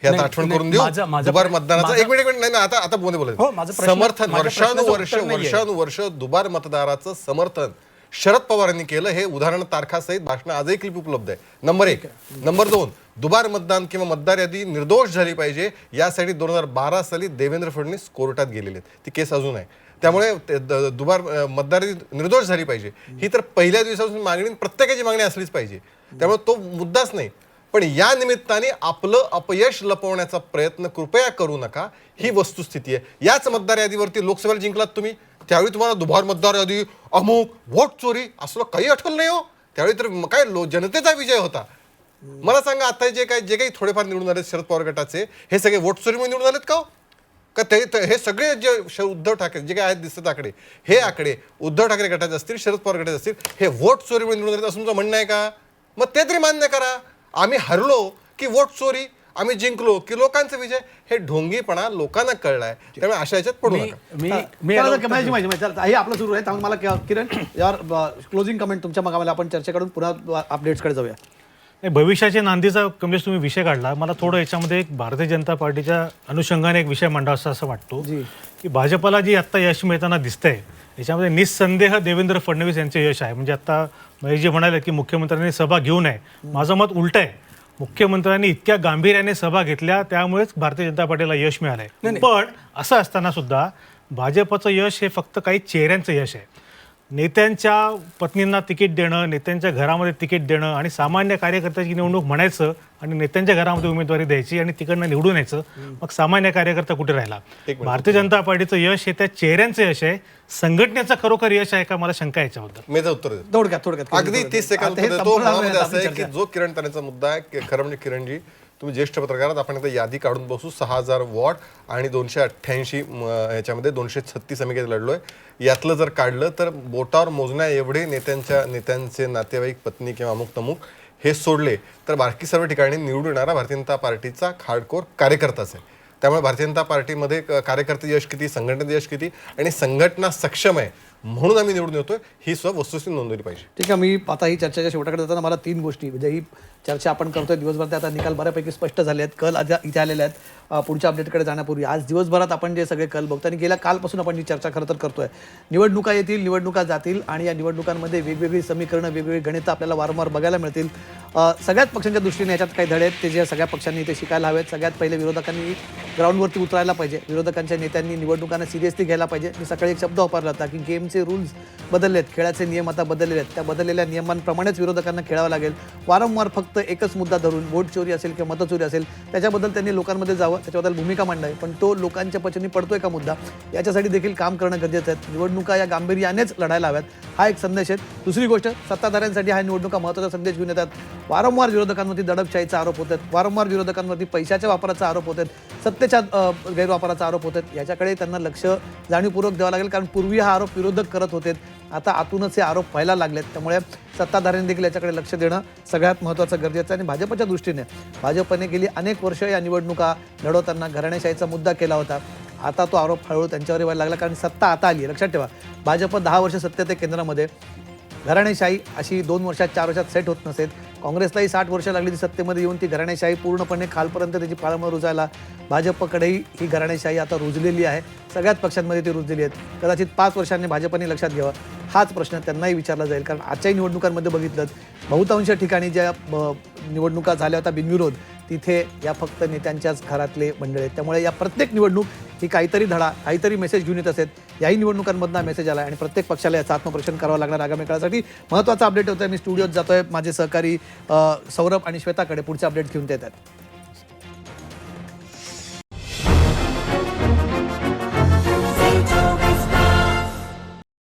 हे आता आठवण करून देऊ. दुबार मतदानाचं एक मिनिट नाही, आता बोलायचं समर्थन वर्षानुवर्ष दुबार मतदाराचं समर्थन शरद पवारांनी केलं. हे उदाहरण तारखासहित भाषण आजही क्लिप उपलब्ध आहे. नंबर 1. नंबर 2, दुबार मतदान किंवा मतदार यादी निर्दोष झाली पाहिजे यासाठी 2012 साली देवेंद्र फडणवीस कोर्टात गेलेले आहेत. ती केस अजून आहे. त्यामुळे दुबार मतदार यादी निर्दोष झाली पाहिजे ही तर पहिल्या दिवसापासून मागणी, प्रत्येकाची मागणी असलीच पाहिजे. त्यामुळे तो मुद्दाच नाही. पण या निमित्ताने आपलं अपयश लपवण्याचा प्रयत्न कृपया करू नका, ही वस्तुस्थिती आहे. याच मतदार यादीवरती लोकसभेला जिंकलात तुम्ही, त्यावेळी तुम्हाला दुबार मतदार यादी, अमुक, वोट चोरी असलं काही आठवलं नाही हो. त्यावेळी तर काय जनतेचा विजय होता. मला सांगा, आता जे काही थोडेफार निवडून आले शरद पवार गटाचे, हे सगळे वोट चोरीमुळे निवडून आलेत का? का ते हे सगळे जे उद्धव ठाकरे जे काय आहेत दिसतात आकडे, हे आकडे उद्धव ठाकरे गटाचे असतील, शरद पवार गटाचे असतील, हे वोट चोरीमुळे निवडून आले असं तुमचं म्हणणं आहे का? मग ते तरी मान्य करा. आम्ही हरलो की वोट चोरी, आम्ही जिंकलो की लोकांचा विजय, हे ढोंगीपणा लोकांना कळलाय. त्यामुळे अशा याच्यात पडू नका. हे आपलं सुरू आहे. त्यामुळे मला किरण यार क्लोजिंग कमेंट तुमच्या मागामध्ये आपण चर्चा करून पुन्हा अपडेट्सकडे जाऊया. भविष्याच्या नांदीचा कमलेश तुम्ही विषय काढला. मला थोडं याच्यामध्ये एक भारतीय जनता पार्टीच्या अनुषंगाने एक विषय मांडावा असं वाटतो की भाजपला जी आत्ता यश मिळताना दिसतंय याच्यामध्ये निस्संदेह देवेंद्र फडणवीस यांचे यश आहे. म्हणजे आता महेश जे म्हणाले की मुख्यमंत्र्यांनी सभा घेऊ नये, माझं मत उलट आहे. मुख्यमंत्र्यांनी इतक्या गांभीर्याने सभा घेतल्या त्यामुळेच भारतीय जनता पार्टीला यश मिळालंय. पण असं असताना सुद्धा भाजपचं यश हे फक्त काही चेहऱ्यांचं यश आहे. नेत्यांच्या पत्नींना तिकीट देणं, नेत्यांच्या घरामध्ये तिकीट देणं आणि सामान्य कार्यकर्त्याची निवडणूक म्हणायचं आणि नेत्यांच्या घरामध्ये उमेदवारी द्यायची आणि तिकडनं निवडून यायचं, मग सामान्य कार्यकर्ता कुठे राहिला? भारतीय जनता पार्टीचं यश हे त्या चेहऱ्यांचं यश आहे. संघटनेचं खरोखर यश आहे का? मला शंका आहे याच्याबद्दल. मी उत्तर थोडक्यात अगदी 30 सेकंद देतो. असं आहे की जो किरण तारेचा मुद्दा आहे, खरं म्हणजे किरणजी तुम्ही ज्येष्ठ पत्रकार आहात, आपण आता यादी काढून बसू. 6000 वॉट आणि 288 याच्यामध्ये 236 आम्ही काही लढलोय. यातलं जर काढलं तर बोटावर मोजण्या एवढे नेत्यांचे नातेवाईक, पत्नी किंवा अमुक तमुक हे सोडले तर बाकी सर्व ठिकाणी निवडून येणारा भारतीय जनता पार्टीचा हार्डकोर कार्यकर्ताच आहे. त्यामुळे भारतीय जनता पार्टीमध्ये कार्यकर्ते यश किती, संघटनेचं यश किती आणि संघटना सक्षम आहे म्हणून आम्ही निवडून येतोय, ही वस्तुस्थिती नोंदवली पाहिजे. ठीक आहे. मी आता ही चर्चेच्या शेवटाकडे जाताना मला 3 गोष्टी, म्हणजे ही चर्चा आपण करतोय दिवसभर, ते आता निकाल बऱ्यापैकी स्पष्ट झाले आहेत. कल इथे आलेले आहेत. पुढच्या अपडेटकडे जाण्यापूर्वी आज दिवसभरात आपण जे सगळे कल बघतो आणि गेल्या कालपासून आपण जी चर्चा खरं तर करतोय, निवडणुका येतील, निवडणुका जातील आणि या निवडणुकांमध्ये वेगवेगळी समीकरणं, वेगवेगळी गणितं आपल्याला वारंवार बघायला मिळतील. सगळ्याच पक्षांच्या दृष्टीने याच्यात काही धडे आहेत ते जे सगळ्या पक्षांनी ते शिकायला हवेत. सगळ्यात पहिले विरोधकांनी ग्राउंडवरती उतरायला पाहिजे. विरोधकांच्या नेत्यांनी निवडणुकांना सिरियसली घ्यायला पाहिजे. मी सकाळी एक शब्द वापरला होता की गेमचे रूल्स बदलले आहेत, खेळाचे नियम आता बदललेले आहेत. त्या बदललेल्या नियमांप्रमाणेच विरोधकांना खेळावं लागेल. वारंवार फक्त एकच मुद्दा धरून वोट चोरी असेल किंवा मतचोरी असेल त्याच्याबद्दल त्यांनी लोकांमध्ये जावं, त्याच्याबद्दल भूमिका मांडावी. पण तो लोकांच्या पचनी पडतोय का मुद्दा, याच्यासाठी देखील काम करणं गरजेचं आहे. निवडणुका या गांभीर्यानेच लढायला हव्यात, हा एक संदेश आहे. दुसरी गोष्ट, सत्ताधाऱ्यांसाठी हा निवडणुका महत्त्वाचा संदेश घेऊन येतात. वारंवार विरोधकांवरती दडपशाहीचा आरोप होतात, वारंवार विरोधकांवरती पैशाच्या वापराचा आरोप होतात, सत्तेच्या गैरवापराचा आरोप होतात. याच्याकडे त्यांना लक्ष जाणीवपूर्वक द्यावं लागेल. कारण पूर्वी हा आरोप विरोधक करत होते, आता आतूनच हे आरोप व्हायला लागलेत. त्यामुळे सत्ताधाऱ्यांनी देखील याच्याकडे लक्ष देणं सगळ्यात महत्त्वाचं गरजेचं आहे. आणि भाजपच्या दृष्टीने भाजपने गेली अनेक वर्ष या निवडणुका लढवताना घराणेशाहीचा मुद्दा केला होता. आता तो आरोप हळूहळू त्यांच्यावर व्हायला लागला, कारण सत्ता आता आली आहे. लक्षात ठेवा, भाजप 10 वर्ष सत्तेत आहे केंद्रामध्ये. घराणेशाही अशी 2 वर्षात 4 वर्षात सेट होत नसेल. काँग्रेसलाही 60 वर्ष लागली ती सत्तेमध्ये येऊन ती घराणेशाही पूर्णपणे खालपर्यंत त्याची पाळंमुळं रुजायला. भाजपकडेही ही घराणेशाही आता रुजलेली आहे. सगळ्याच पक्षांमध्ये ती रुजलेली आहेत. कदाचित 5 वर्षांनी भाजपने लक्षात घ्यावा, हाच प्रश्न त्यांनाही विचारला जाईल. कारण आजच्याही निवडणुकांमध्ये बघितलं, बहुतांश ठिकाणी ज्या निवडणुका झाल्या होत्या बिनविरोध, तिथे या फक्त नेत्यांच्याच घरातले मंडळ आहेत. त्यामुळे या प्रत्येक निवडणूक ही काहीतरी धडा, काहीतरी मेसेज घेऊन येत असेल. याही निवडणुकांमधला मेसेज आला आणि प्रत्येक पक्षाला याचं आत्मपरीक्षण करावं लागणार आगामी काळासाठी. महत्त्वाचा अपडेट होतोय. मी स्टुडिओत जातोय. माझे सहकारी सौरभ आणि श्वेताकडे पुढचे अपडेट घेऊन येत आहेत.